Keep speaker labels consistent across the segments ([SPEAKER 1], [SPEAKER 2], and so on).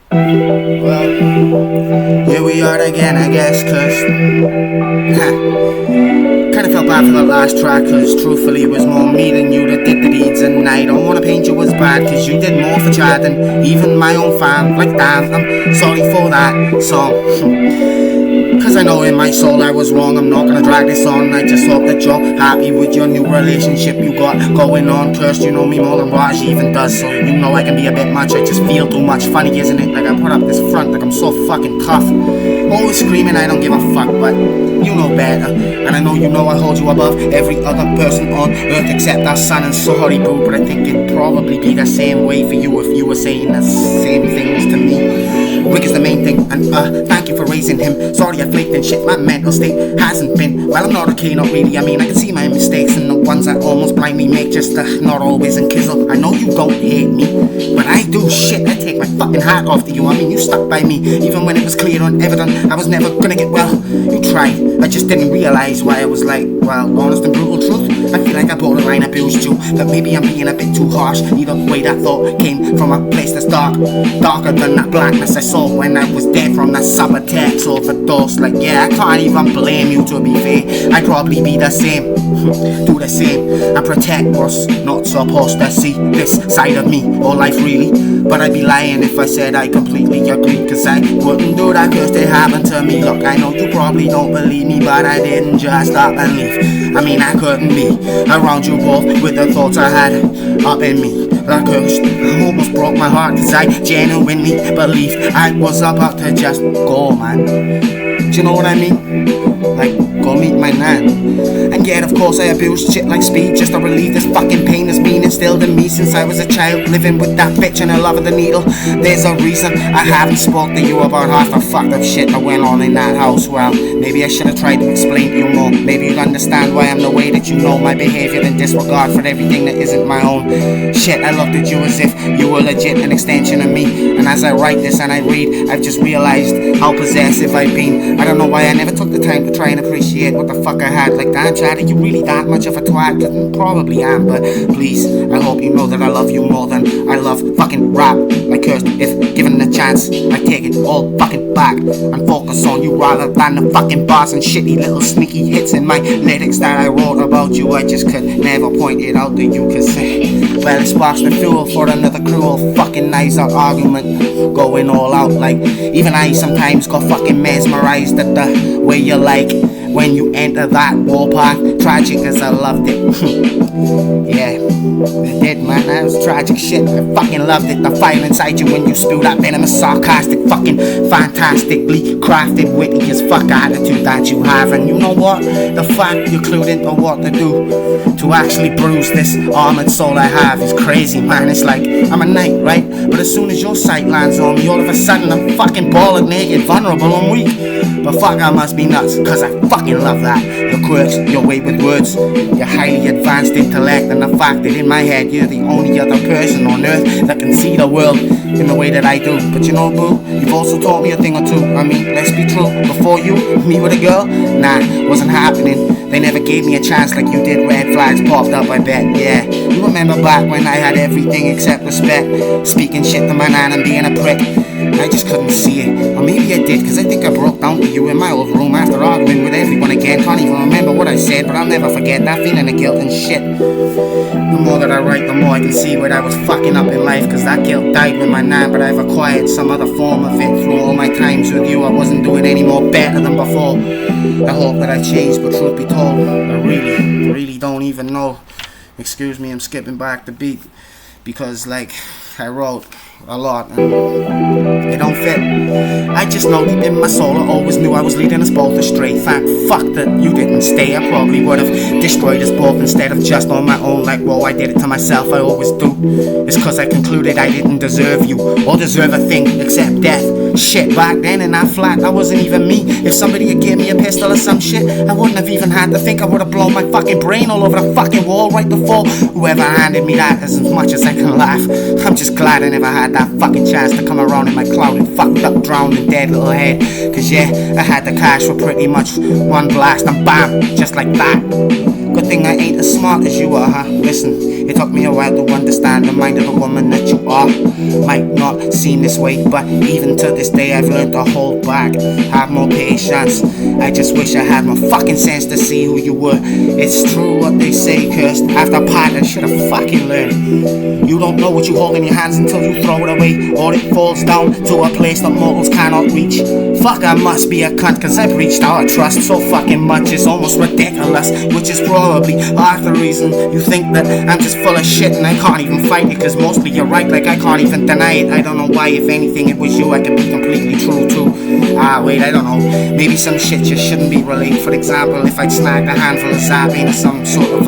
[SPEAKER 1] Well, here we are again, I guess, cause kinda felt bad for the last track, cause truthfully it was more me than you that did the deeds. And I don't wanna paint you as bad, cause you did more for Chad than even my own fam. Like damn, I'm sorry for that. So cause I know in my soul I was wrong, I'm not gonna drag this on. I just hope that you're happy with your new relationship you got going on. Kirst, you know me more than Raj even does, so you know I can be a bit much. I just feel too much. Funny, isn't it? Like I put up this front like I'm so fucking tough, always screaming I don't give a fuck, but you know better. And I know you know I hold you above every other person on earth except our son. And sorry boo, but I think it'd probably be the same way for you if you were saying the same things to me. Rick is the main thing, and thank you for raising him. Sorry I flaked and shit, my mental state hasn't been. Well, I'm not okay, not really. I mean, I can see my mistakes and the ones I almost blindly make, just not always in kizzle. I know you don't hate me, but I do. Shit, I take my fucking hat off to you. I mean, you stuck by me even when it was clear and evident I was never gonna get well. You tried, I just didn't realize why I was like, well, honest and brutal truth. I feel like I borderline abused you, but maybe I'm being a bit too harsh. Either way, that thought came from a place that's darker than that blackness I saw when I was dead from that Subutex overdose. Like yeah, I can't even blame you, to be fair. I'd probably be the same, do the same and protect what's not supposed to see this side of me or life really. But I'd be lying if I said I completely agree, cause I wouldn't do that cause it happened to me. Look, I know you probably don't believe me, but I didn't just up and leave. I mean, I couldn't be around you both with the thoughts I had up in me. That cursed, I almost broke my heart, cause I genuinely believed I was about to just go, man. Do you know what I mean? Like, go meet my nan. And yet, of course, I abused shit like speed just to relieve this fucking pain that's been instilled in me since I was a child, living with that bitch and the love of the needle. There's a reason I haven't spoke to you about half the fucked up shit that went on in that house. Well, maybe I should have tried to explain to you more. Maybe you'd understand why I'm the way that you know. My behavior and disregard for everything that isn't my own. Shit, I looked at you as if you were legit an extension of me. And as I write this and I read, I've just realized how possessive I've been. I don't know why I never took the time to try and appreciate what the fuck I had. Like, damn, Chad, are you really that much of a twat? Probably am, but please, I hope you know that I love you more than I love fucking rap. Like Kerzti, if given the chance, I take it all fucking back and focus on you rather than the fucking bars and shitty little sneaky hits in my lyrics that I wrote about you. I just could never point it out to you, cause well, it sparks the fuel for another cruel fucking nice argument going all out. Like, even I sometimes got fucking mesmerized at the way you like when you enter that warpath. Tragic as I loved it. Yeah, it did, man. That was tragic shit. I fucking loved it. The fire inside you when you spew that venomous, sarcastic, fucking fantastically crafted, witty as fuck attitude that you have. And you know what? The fact you're clued into what to do to actually bruise this armored soul I have is crazy, man. It's like I'm a knight, right? But as soon as your sight lands on me, all of a sudden I'm fucking bald, naked, vulnerable and weak. But fuck, I must be nuts, cause I fucking love that. Your quirks, your way with words, your highly advanced intellect, and the fact that in my head you're the only other person on earth that can see the world in the way that I do. But you know, boo, you've also taught me a thing or two. I mean, let's be true, before you, me with a girl, nah, wasn't happening. They never gave me a chance like you did. Red flags popped up, I bet, yeah. You remember back when I had everything except respect, speaking shit to my nan and being a prick. I just couldn't see it. Or maybe I did, cause I think I broke down to you in my old room after arguing with everyone again. Can't even remember what I said, but I'll never forget that feeling of guilt and shit. The more that I write, the more I can see where I was fucking up in life, cause that guilt died with my nan, but I've acquired some other form of it through all my times with you. I wasn't doing any more better than before. I hope that I've changed, but truth be told, I really don't even know. Excuse me, I'm skipping back the beat because, like, I wrote a lot and it don't fit. I just know deep in my soul I always knew I was leading us both astray. Thank fuck that you didn't stay. I probably would have destroyed us both instead of just on my own. Like, whoa, I did it to myself, I always do. It's cause I concluded I didn't deserve you or deserve a thing except death. Shit, back then in that flat, that wasn't even me. If somebody had gave me a pistol or some shit, I wouldn't have even had to think. I would have blown my fucking brain all over the fucking wall right before whoever handed me that. As much as I can laugh, I'm just glad I never had that fucking chance to come around in my clouded, fucked up, drowned and dead little head. Cause yeah, I had the cash for pretty much one blast and bam, just like that, Good thing I ain't as smart as you are, huh? Listen, it took me a while to understand the mind of the woman that you are. Might not seem this way, but even to this day I've learned to hold back, have more patience. I just wish I had more fucking sense to see who you were. It's true what they say, Kerzti, after part I should have fucking learned. You don't know what you hold in your hands until you throw it away, or it falls down to a place that mortals cannot reach. Fuck, I must be a cunt, cause I've reached our trust so fucking much it's almost ridiculous, which is probably half the reason you think that I'm just full of shit and I can't even fight it, cause mostly you're right, like I can't even deny it. I don't know why, if anything it was you I could be completely true to. Wait, I don't know, maybe some shit you shouldn't be related. For example, if I'd snagged a handful of Zapping or some sort of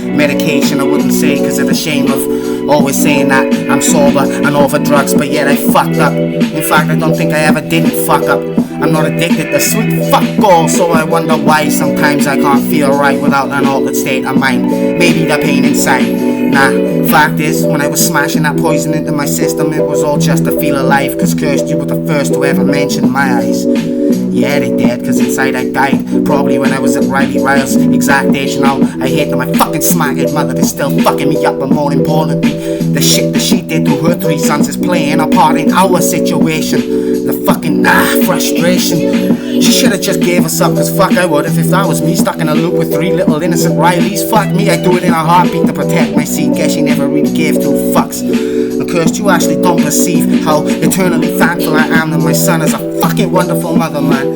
[SPEAKER 1] medication, I wouldn't say, cause of the shame of always saying that I'm sober and over drugs, but yet I fucked up. In fact, I don't think I ever didn't fuck up. I'm not addicted to sweet fuck all, so I wonder why sometimes I can't feel right without an altered state of mind. Maybe the pain inside. Nah, fact is, when I was smashing that poison into my system, it was all just to feel alive, cause Kerzti, you were the first to ever mention my eyes. Yeah, they did, cause inside I died, probably when I was at Riley Riles' exact age now. I hate that my fucking smackhead mother is still fucking me up, but more importantly, the shit that she did to her 3 sons is playing a part in our situation. The fucking frustration. She should've just gave us up, cause fuck I would've if that was me stuck in a loop with 3 little innocent Rileys. Fuck me, I'd do it in a heartbeat to protect my seed. Guess she never really gave 2 fucks. And Kerzti, you actually don't perceive how eternally thankful I am that my son is a fucking wonderful mother, man.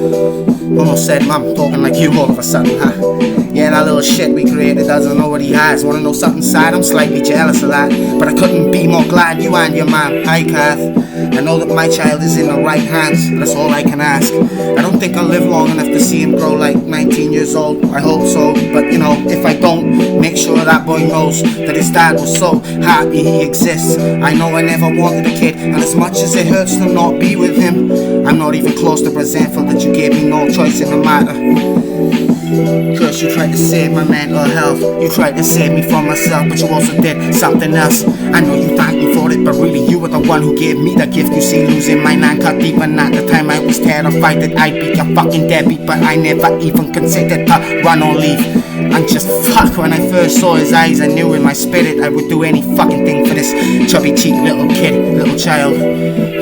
[SPEAKER 1] Almost said mum, talking like you all of a sudden, huh? Yeah, that little shit we created doesn't know what he has. Wanna know something sad? I'm slightly jealous of that, but I couldn't be more glad you and your mom. Hi, Kath. I know that my child is in the right hands, that's all I can ask. I don't think I'll live long enough to see him grow like 19 years old, I hope so. But you know, if I don't, make sure that boy knows that his dad was so happy he exists. I know I never wanted a kid, and as much as it hurts to not be with him, I'm not even close to resentful that you gave me no choice in the matter. Cause you tried to save my mental health, you tried to save me from myself, but you also did something else. I know you thanked me for it, but really you were the one who gave me the gift. You see, losing my 9 cut deep, and at the time I was terrified that I'd be a fucking deadbeat, but I never even considered to run or leave. And just fuck, when I first saw his eyes, I knew in my spirit I would do any fucking thing for this chubby cheek little kid, little child.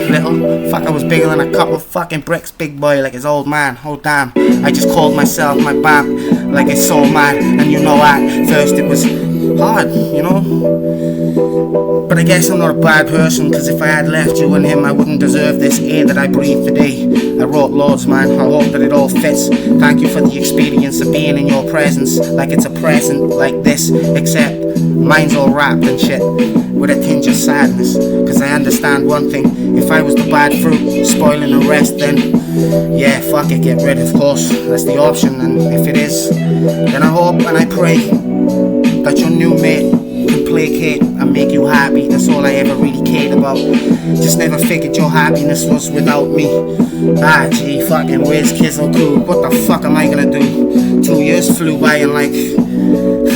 [SPEAKER 1] Little, fuck, I was bigger than a couple of fucking bricks, big boy like his old man. Oh damn, I just called myself my bam, like it's so mad. And you know at first it was hard, you know, but I guess I'm not a bad person, cause if I had left you and him I wouldn't deserve this air that I breathe today. I wrote loads, man, I hope that it all fits. Thank you for the experience of being in your presence, like it's a present like this, except mine's all wrapped and shit with a tinge of sadness. Cause I understand one thing, if I was the bad fruit spoiling the rest, then yeah, fuck it, get rid, of course, that's the option. And if it is, then I hope and I pray that your new mate can placate and make you happy. That's all I ever really cared about. Just never figured your happiness was without me. Gee, fucking where's Kizzle Cool? What the fuck am I gonna do? 2 years flew by and like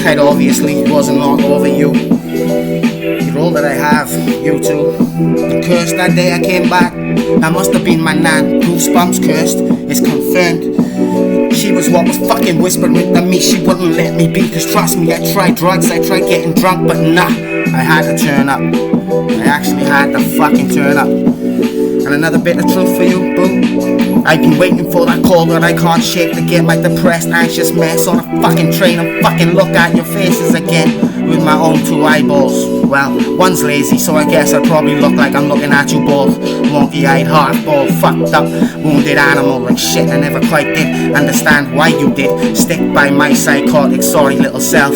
[SPEAKER 1] I'd obviously wasn't all over you. You're all that I have, you too. The curse that day I came back, that must have been my nan. Goosebumps, cursed, it's confirmed. She was what was fucking whispering to me, she wouldn't let me be. Cause trust me, I tried drugs, I tried getting drunk, but nah, I had to turn up. I actually had to fucking turn up. And another bit of truth for you, boo, I've been waiting for that call that I can't shake to get my depressed, anxious mess on a fucking train and fucking look at your faces again with my own 2 eyeballs. Well, one's lazy, so I guess I probably look like I'm looking at you both. Wonky-eyed, half-bald, fucked up, wounded animal like shit. I never quite did understand why you did stick by my psychotic, sorry little self.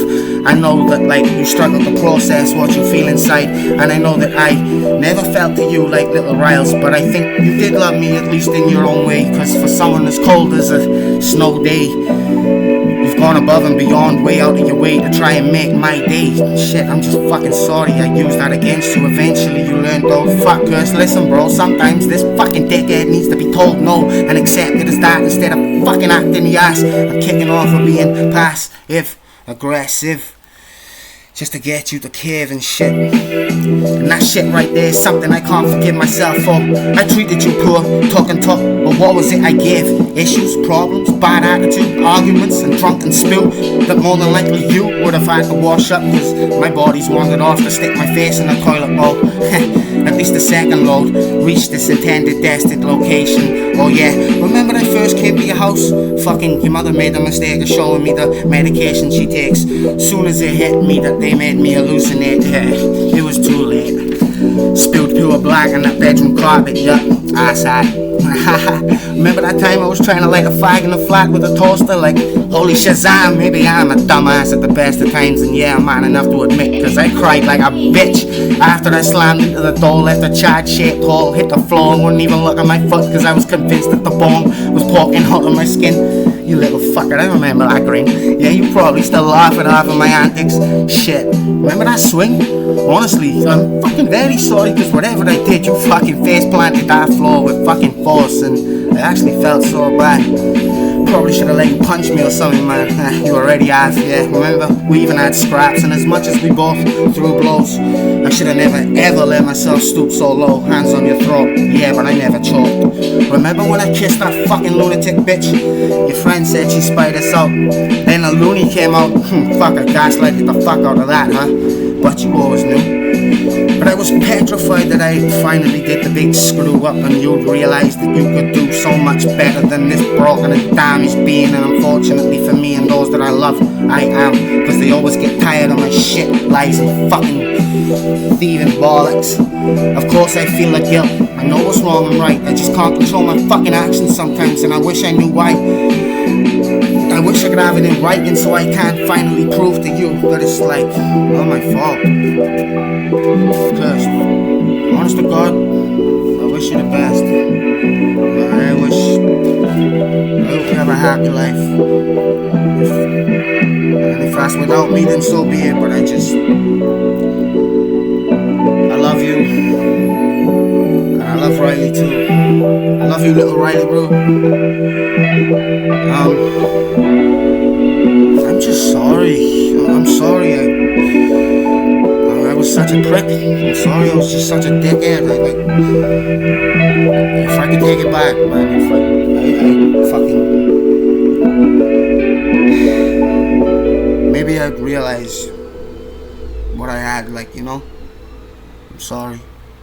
[SPEAKER 1] I know that like you struggle to process what you feel inside, and I know that I never felt to you like little Riles, but I think you did love me, at least in your own way. Cause for someone as cold as a snow day, you've gone above and beyond, way out of your way to try and make my day. Shit, I'm just fucking sorry I used that against you. Eventually you learned, oh fuck, Kerzti, listen bro, sometimes this fucking dickhead needs to be told no and accepted as that instead of fucking acting the ass and kicking off or being passive aggressive. just to get you to cave and shit. And that shit right there is something I can't forgive myself for. I treated you poor, talking tough, but what was it I gave? Issues, problems, bad attitude, arguments, and drunken spill that more than likely you would have had to wash up, cause my body's wandered off to stick my face in a toilet bowl. At least the second load reached its intended destined location. Oh yeah, remember I first came to your house? Fucking your mother made the mistake of showing me the medication she takes. Soon as it hit me that they made me hallucinate, yeah, it was too late. Spilled pure black on that bedroom carpet, yup, eyesight. Remember that time I was trying to light a fag in the flat with a toaster? Like, holy Shazam, maybe I'm a dumbass at the best of times. And yeah, I'm man enough to admit, cause I cried like a bitch after I slammed into the door, left a charge-shaped hole, hit the floor, and wouldn't even look at my foot, cause I was convinced that the bone was poking hot on my skin. You little fucker, I remember that grin. Yeah, you probably still laughing off of my antics. Shit, remember that swing? Honestly, I'm fucking very sorry, cause whatever I did, you fucking face planted that floor with fucking force, and I actually felt so bad. Probably should have let you punch me or something, man. You already have, yeah. Remember, we even had scraps, and as much as we both threw blows, I should have never ever let myself stoop so low. Hands on your throat, yeah, but I never choked. Remember when I kissed that fucking lunatic bitch? Your friend said she spied us out. Then a loony came out. Fuck, I gaslighted the fuck out of that, huh? But you always knew. But I was petrified that I finally did the big screw up, and you'd realize that you could do so much better than this broken and damaged being. And unfortunately for me and those that I love, I am, because they always get tired of my shit, lies and fucking thieving bollocks. Of course I feel like guilt. I know what's wrong and right. I just can't control my fucking actions sometimes, and I wish I knew why. I wish I could have it in writing so I can finally prove to you that it's like all my fault. Cause, honest to God, I wish you the best. I hope you have a happy life. And if that's without me, then so be it. But I love you. And I love Riley too. I love you, little Riley, bro. I'm just sorry. I'm sorry. I was such a prick. I'm sorry. I was just such a dickhead. If I could take it back, man. If I fucking, maybe I'd realize what I had. I'm sorry.